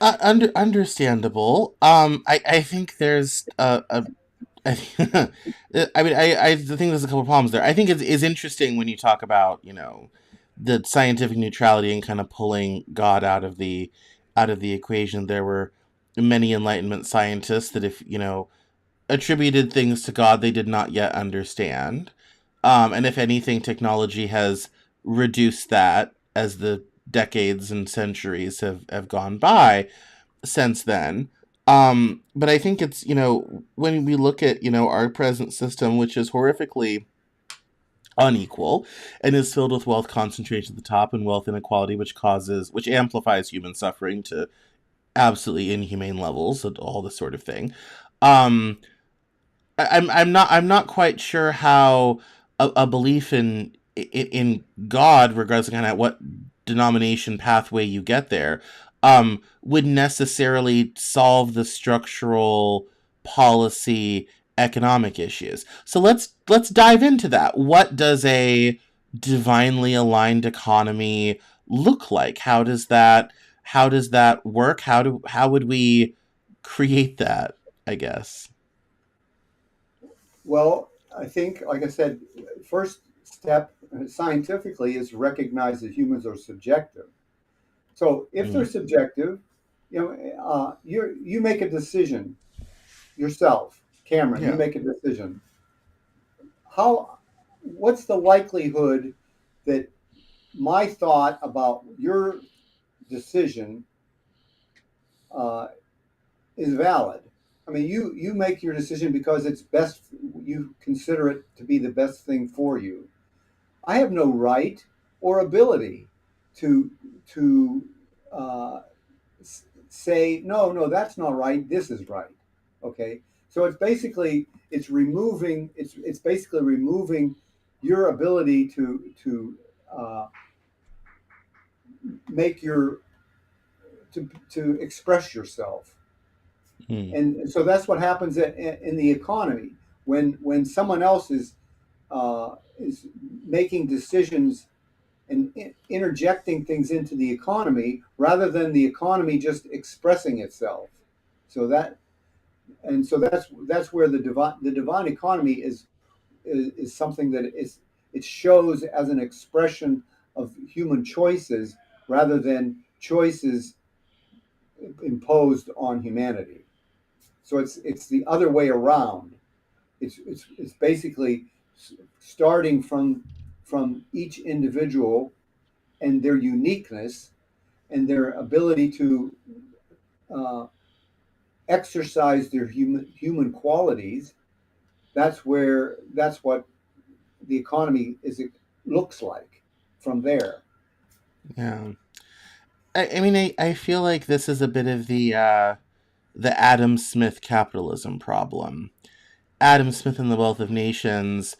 Understandable. I think there's I mean, I think there's a couple problems there. I think it's interesting when you talk about, the scientific neutrality and kind of pulling God out of the equation. There were many Enlightenment scientists that, if attributed things to God they did not yet understand, and if anything, technology has reduced that as the decades and centuries have gone by since then. But I think it's, when we look at, our present system, which is horrifically unequal and is filled with wealth concentrated at the top and wealth inequality, which amplifies human suffering to absolutely inhumane levels, and all this sort of thing. Um, I'm not quite sure how a belief in God, regardless of kind of what denomination pathway you get there, would necessarily solve the structural policy economic issues. So let's dive into that. What does a divinely aligned economy look like? How does that work? How would we create that, I guess? Well, I think, like I said, first step scientifically is to recognize that humans are subjective. So if they're Mm, subjective, you make a decision yourself, Cameron. You yeah. make a decision. How? What's the likelihood that my thought about your decision uh, is valid? I mean, you make your decision because it's best. You consider it to be the best thing for you. I have no right or ability to to uh, say no, no, that's not right. This is right. Okay, so it's basically removing your ability to make your to express yourself. Mm, And so that's what happens in the economy when someone else is making decisions and interjecting things into the economy rather than the economy just expressing itself. So that's where the divine economy is something that it shows as an expression of human choices rather than choices imposed on humanity. So it's the other way around. It's basically starting from each individual and their uniqueness and their ability to uh, exercise their human qualities. That's what the economy is it looks like from there. yeah. I mean, I feel like this is a bit of the Adam Smith capitalism problem. Adam Smith in The Wealth of Nations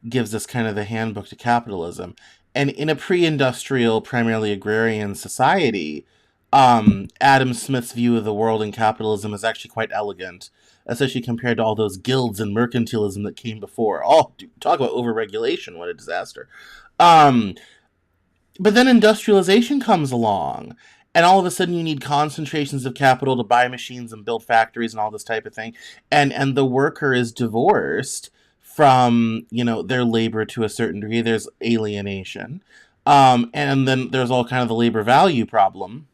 gives us kind of the handbook to capitalism. And in a pre-industrial, primarily agrarian society, Adam Smith's view of the world and capitalism is actually quite elegant, especially compared to all those guilds and mercantilism that came before. Oh, dude, talk about overregulation! What a disaster. Um, but then industrialization comes along, and all of a sudden you need concentrations of capital to buy machines and build factories and all this type of thing. And the worker is divorced from, their labor to a certain degree. There's alienation. And then there's all kind of the labor value problem.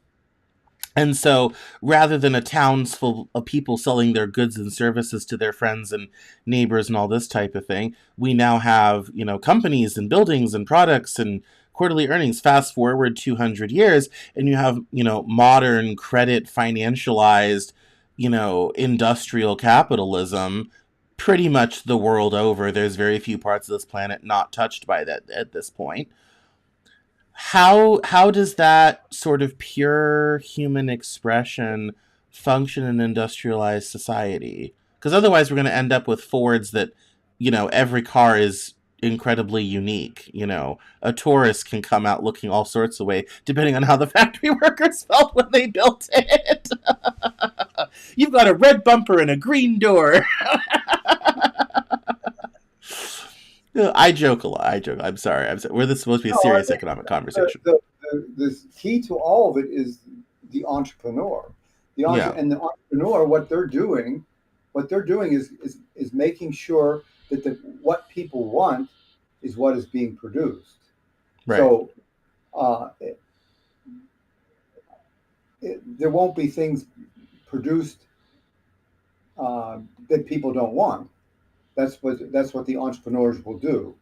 And so, rather than a towns full of people selling their goods and services to their friends and neighbors and all this type of thing, we now have, companies and buildings and products and quarterly earnings. Fast forward 200 years, and you have, modern credit financialized, industrial capitalism pretty much the world over. There's very few parts of this planet not touched by that at this point. How does that sort of pure human expression function in industrialized society? Because otherwise we're going to end up with Fords that, every car is incredibly unique. A tourist can come out looking all sorts of way depending on how the factory workers felt when they built it. You've got a red bumper and a green door. I joke a lot. I joke. I'm sorry. We're this supposed to be a No, I serious think economic the, conversation. the, the key to all of it is the entrepreneur. Yeah. And the entrepreneur, what they're doing is making sure that what people want is what is being produced. Right. So uh, there won't be things produced that people don't want. That's what the entrepreneurs will do,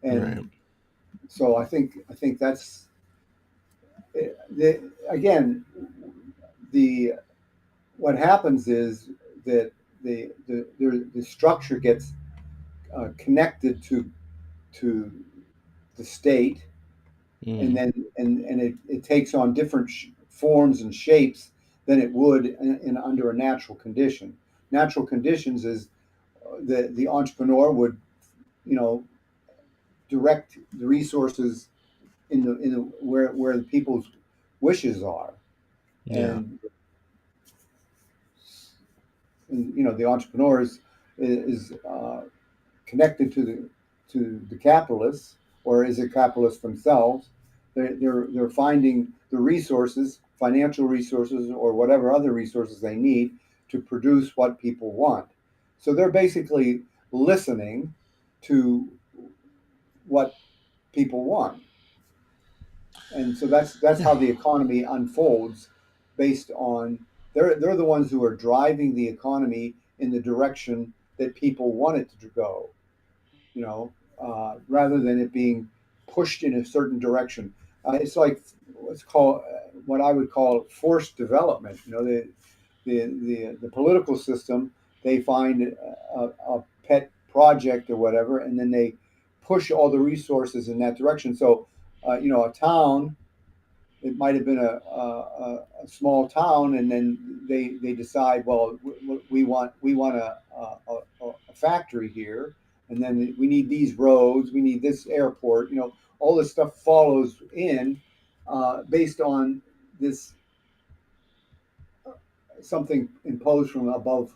Right. and so I think that's again the what happens is that the structure gets connected to the state, and Mm. then and it takes on different forms and shapes than it would under a natural condition. Natural conditions is the entrepreneur would, you know, direct the resources in the where the people's wishes are, Yeah. and, you know, the entrepreneur is connected to the capitalists, or is it capitalists themselves? They're finding the resources, financial resources, or whatever other resources they need to produce what people want. So they're basically listening to what people want, and so that's how the economy unfolds, based on they're the ones who are driving the economy in the direction that people want it to go, you know, rather than it being pushed in a certain direction. It's like what's called what I would call forced development. You know, the political system, they find a pet project or whatever, and then they push all the resources in that direction. So, you know, a town, it might have been a small town, and then they decide, well, we want a factory here, and then we need these roads, we need this airport. You know, all this stuff follows in, based on this something imposed from above.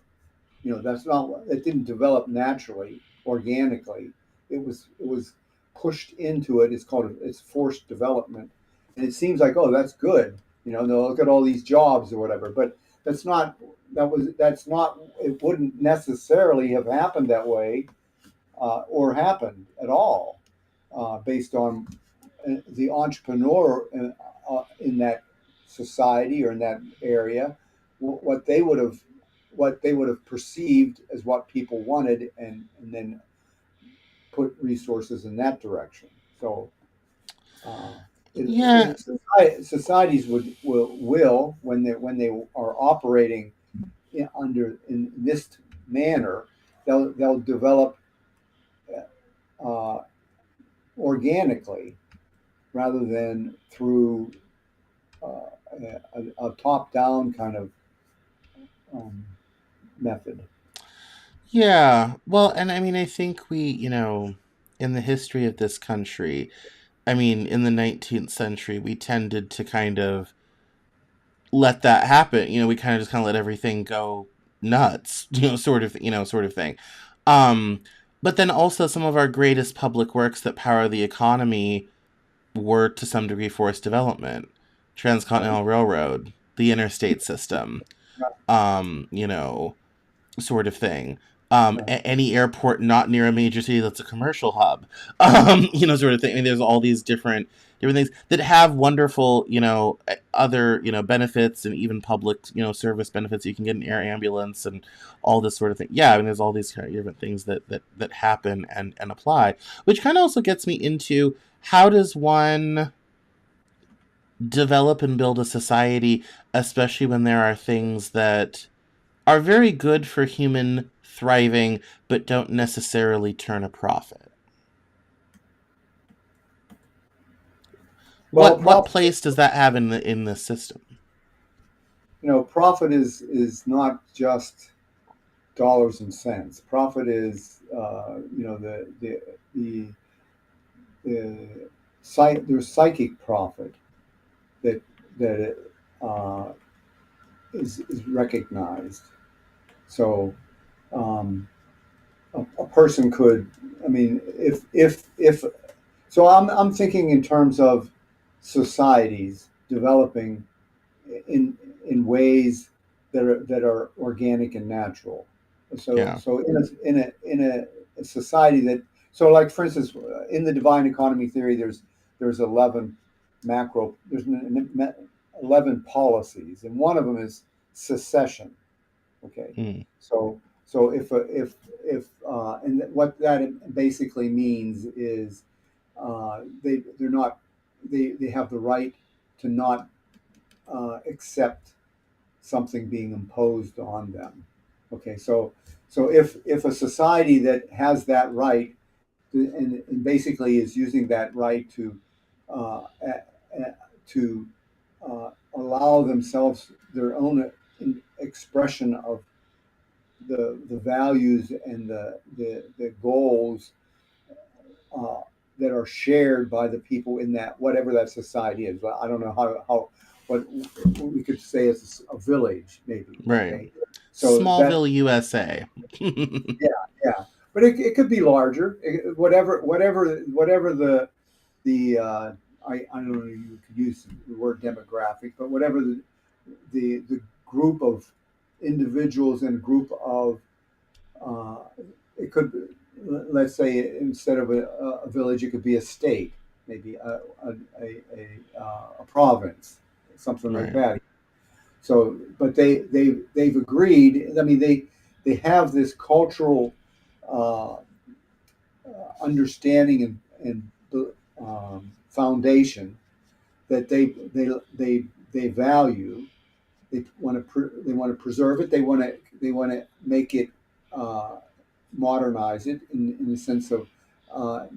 You know, that's not, it didn't develop naturally, organically. It was pushed into it. It's forced development, and it seems like, oh, that's good. You know, they'll look at all these jobs or whatever, but that's not, it wouldn't necessarily have happened that way, or happened at all, based on the entrepreneur in that society or in that area, what they would have perceived as what people wanted, and then put resources in that direction. So, uh, Yeah. societies will when they are operating in this manner, they'll develop uh, organically, rather than through a top down kind of um, method. Yeah. Well, and I mean, I think we, you know, in the history of this country, I mean, in the 19th century, we tended to kind of let that happen. You know, we kind of just kind of let everything go nuts, sort of thing. Um, but then also some of our greatest public works that power the economy were to some degree forced development. Right. Transcontinental Railroad, the interstate system, Right. you know, sort of thing. Right. Any airport not near a major city that's a commercial hub, sort of thing. I mean, there's all these different things that have wonderful, other, benefits, and even public, service benefits. You can get an air ambulance and all this sort of thing. Yeah, I mean, there's all these kind of different things that happen and apply, which kind of also gets me into how does one develop and build a society, especially when there are things that are very good for human thriving, but don't necessarily turn a profit. Well, What profit. place does that have in the system? You know, profit is not just dollars and cents. Profit is, you know, the there's psychic profit that that uh, is recognized. So, um, a person could, I mean, if so, I'm thinking in terms of societies developing in ways that are organic and natural. So Yeah. so in a society that, so, like, for instance, in the divine economy theory, there's 11 macro there's 11 policies, and one of them is secession. Okay, Mm. so if and what that basically means is, they're not, they have the right to not accept something being imposed on them. Okay, so if a society that has that right, and basically is using that right uh, to allow themselves their own expression of the values and the goals uh, that are shared by the people in that whatever that society is. Well, I don't know how what we could say is a village maybe. Right. Okay, so that Smallville, USA. yeah, yeah, but it could be larger. Whatever I don't know, you could use the word demographic, but whatever the group of individuals and group of uh, it could, let's say, instead of a village, it could be a state, maybe a province, something like Right. that. So, but they've agreed. I mean, they have this cultural uh, understanding and foundation that they value. They want to preserve it. They want to make it modernize it in the sense of uh,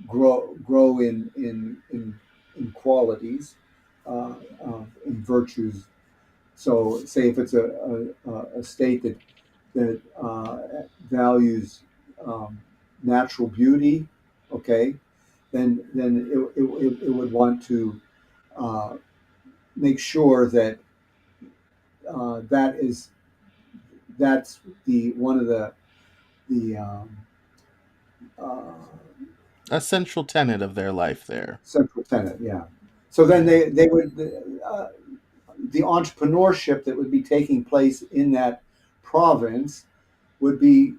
grow in qualities, in virtues. So, say if it's a state that values natural beauty, okay, then it would want to uh, make sure that that is that's the one of the uh, A central tenet of their life there. central tenet. Yeah. So then they would the entrepreneurship that would be taking place in that province would be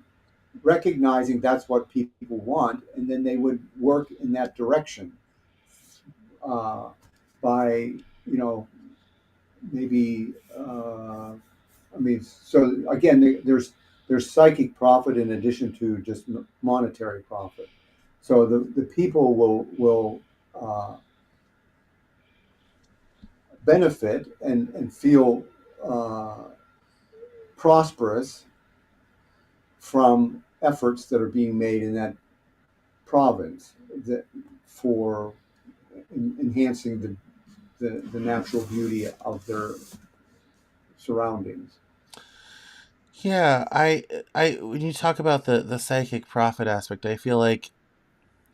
recognizing that's what people want, and then they would work in that direction uh, by maybe I mean, so again, there's psychic profit in addition to just monetary profit. So the people will benefit and feel uh, prosperous from efforts that are being made in that province that for enhancing the natural beauty of their surroundings. Yeah, I when you talk about the psychic profit aspect, I feel like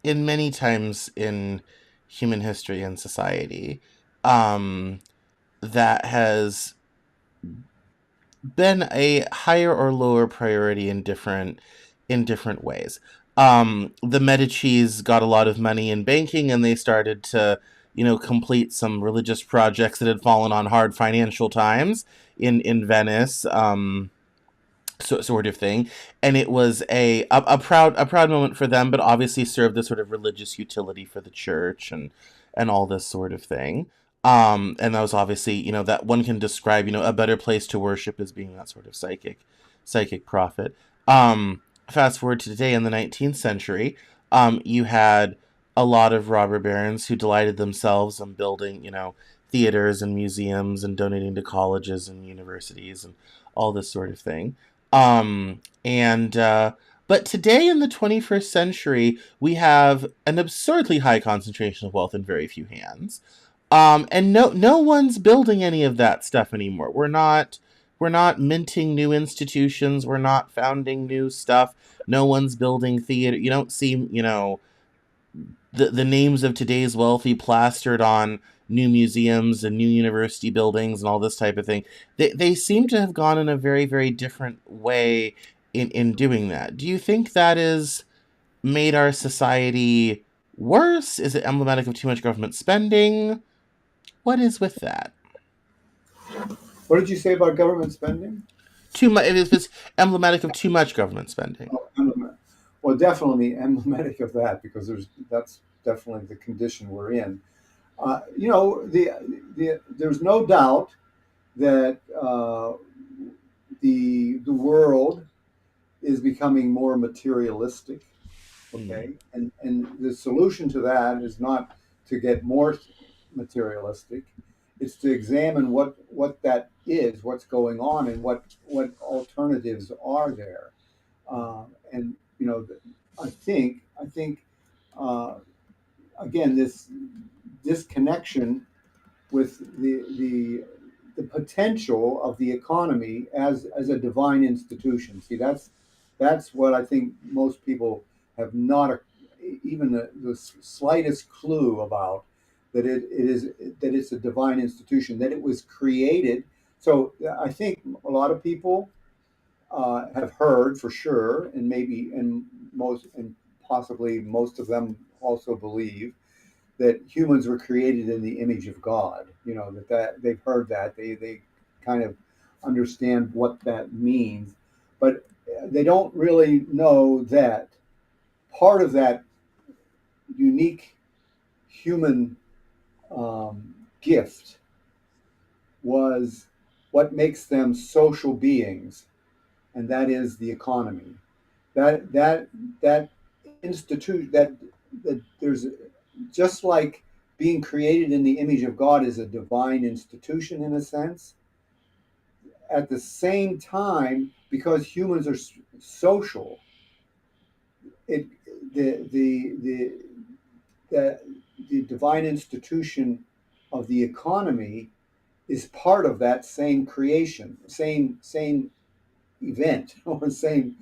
in many times in human history and society, um, that has been a higher or lower priority in different ways. The Medicis got a lot of money in banking, and they started to complete some religious projects that had fallen on hard financial times in Venice. Sort of thing, and it was a proud moment for them, but obviously served the sort of religious utility for the church and all this sort of thing. And that was obviously that one can describe a better place to worship as being that sort of psychic prophet. Fast forward to today in the 19th century, you had a lot of robber barons who delighted themselves in building theaters and museums and donating to colleges and universities and all this sort of thing. And But today in the 21st century, we have an absurdly high concentration of wealth in very few hands. And no one's building any of that stuff anymore. We're not minting new institutions. We're not founding new stuff. No one's building theater. You don't see the names of today's wealthy plastered on new museums and new university buildings and all this type of thing. They seem to have gone in a very, very different way in doing that. Do you think that has made our society worse? Is it emblematic of too much government spending? What is with that? What did you say about government spending? Too much. It's emblematic of too much government spending. Well, definitely emblematic of that because that's definitely the condition we're in. There's no doubt that the world is becoming more materialistic. Mm. Okay, and the solution to that is not to get more materialistic. It's to examine what that is, what's going on, and what alternatives are there. And I think uh, again this disconnection with the potential of the economy as a divine institution. See, that's what I think most people have not even the slightest clue about, that it's a divine institution, that it was created. So I think a lot of people have heard for sure, and maybe and possibly most of them also believe that humans were created in the image of God. You know, that they've heard that, they kind of understand what that means, but they don't really know that part of that unique human gift was what makes them social beings, and that is the economy. That institute that there's, just like being created in the image of God is a divine institution in a sense. At the same time, because humans are social, it the, the divine institution of the economy is part of that same creation, same event, or same.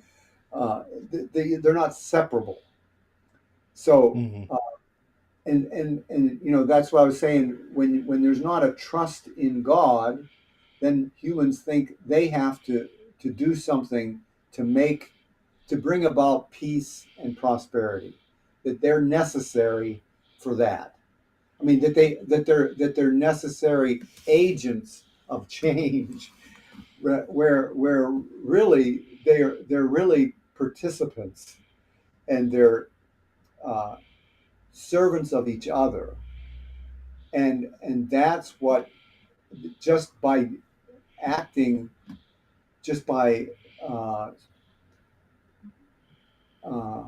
They're not separable. So, Mm-hmm. and you know, that's what I was saying. When there's not a trust in God, then humans think they have to do something to make to bring about peace and prosperity, that they're necessary for that. I mean, that they're necessary agents of change, where really they're really participants, and they're uh, servants of each other, and that's what, just by acting, just by uh, uh,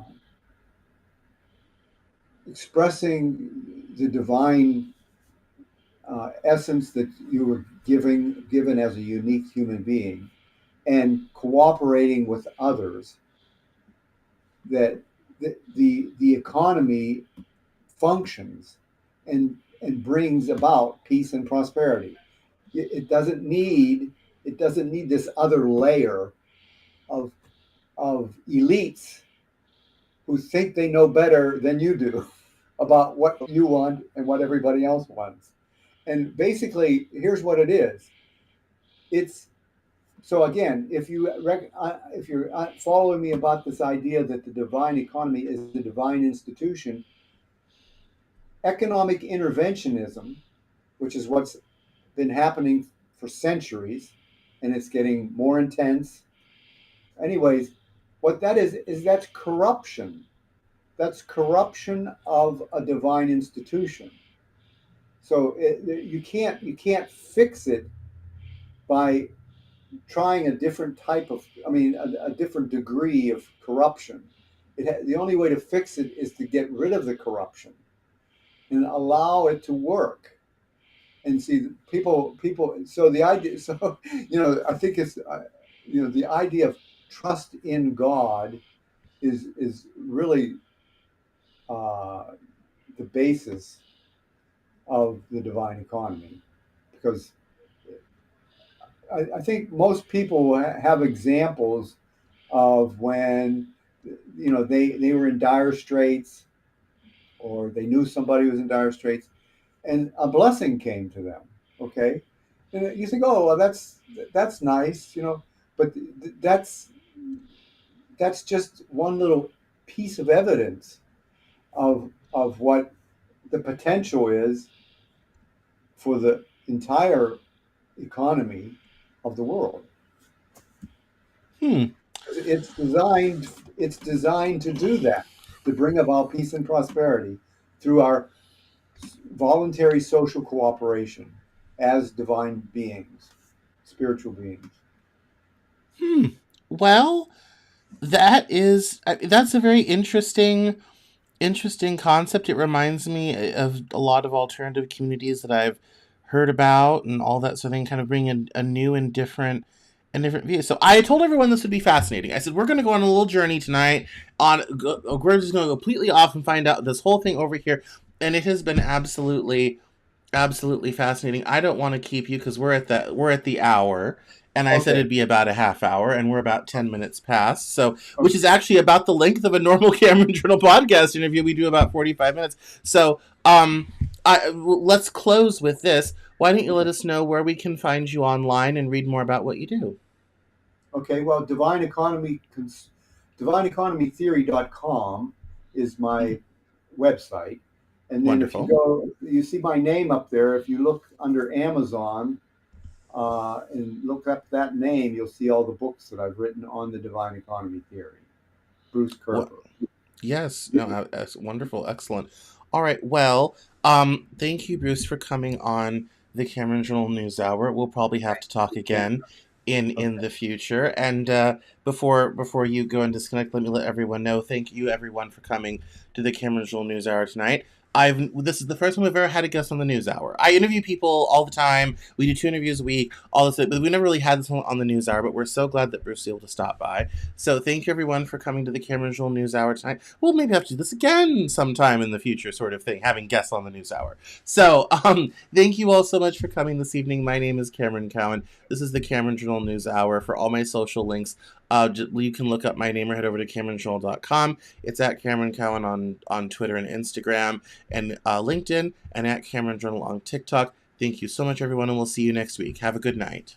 expressing the divine essence that you were given as a unique human being, and cooperating with others, that the economy functions and brings about peace and prosperity. It doesn't need this other layer of elites who think they know better than you do about what you want and what everybody else wants. And basically, here's what it is. It's so again, if you're following me about this idea that the divine economy is the divine institution, economic interventionism, which is what's been happening for centuries, and it's getting more intense. Anyways, what that is that's corruption. That's corruption of a divine institution. So you can't fix it by trying a different type of, I mean, a different degree of corruption. The only way to fix it is to get rid of the corruption and allow it to work. And see, people. So the idea, so I think it's, the idea of trust in God is really uh, the basis of the divine economy, because I think most people have examples of when they were in dire straits, or they knew somebody was in dire straits, and a blessing came to them. Okay, and you think, oh, well, that's nice, but that's just one little piece of evidence of what the potential is for the entire economy of the world. Hmm. It's designed to do that, to bring about peace and prosperity through our voluntary social cooperation as divine beings, spiritual beings. Hmm. Well, that's a very interesting concept. It reminds me of a lot of alternative communities that I've heard about and all that sort of thing, kind of bring a new and different view. So I told everyone this would be fascinating. I said, we're going to go on a little journey tonight we're just going to go completely off and find out this whole thing over here. And it has been absolutely Absolutely fascinating. I don't want to keep you because we're at the hour, and I said Okay. it'd be about a half hour, and we're about 10 minutes past. So, which Okay. is actually about the length of a normal Cameron Journal podcast interview. We do about 45 minutes. So, let's close with this. Why don't you let Okay. us know where we can find you online and read more about what you do? Okay. Well, divineeconomytheory.com is my website. And then if you Wonderful. go, you see my name up there. If you look under Amazon and look up that name, you'll see all the books that I've written on the divine economy theory. Bruce What? Koerber. Yes. No. That's wonderful. Excellent. All right. Well, thank you, Bruce, for coming on the Cameron Journal News Hour. We'll probably have to talk again in Okay. the future. And before you go and disconnect, let me let everyone know. Thank you, everyone, for coming to the Cameron Journal News Hour tonight. This is the first time we've ever had a guest on the News Hour. I interview people all the time. We do 2 interviews a week, all this, but we never really had this one on the News Hour. But we're so glad that Bruce was able to stop by. So thank you, everyone, for coming to the Cameron Journal News Hour tonight. We'll maybe have to do this again sometime in the future, sort of thing, having guests on the News Hour. So thank you all so much for coming this evening. My name is Cameron Cowan. This is the Cameron Journal News Hour. For all my social links, you can look up my name or head over to CameronJournal.com. It's at Cameron Cowan on Twitter and Instagram and LinkedIn, and at Cameron Journal on TikTok. Thank you so much, everyone, and we'll see you next week. Have a good night.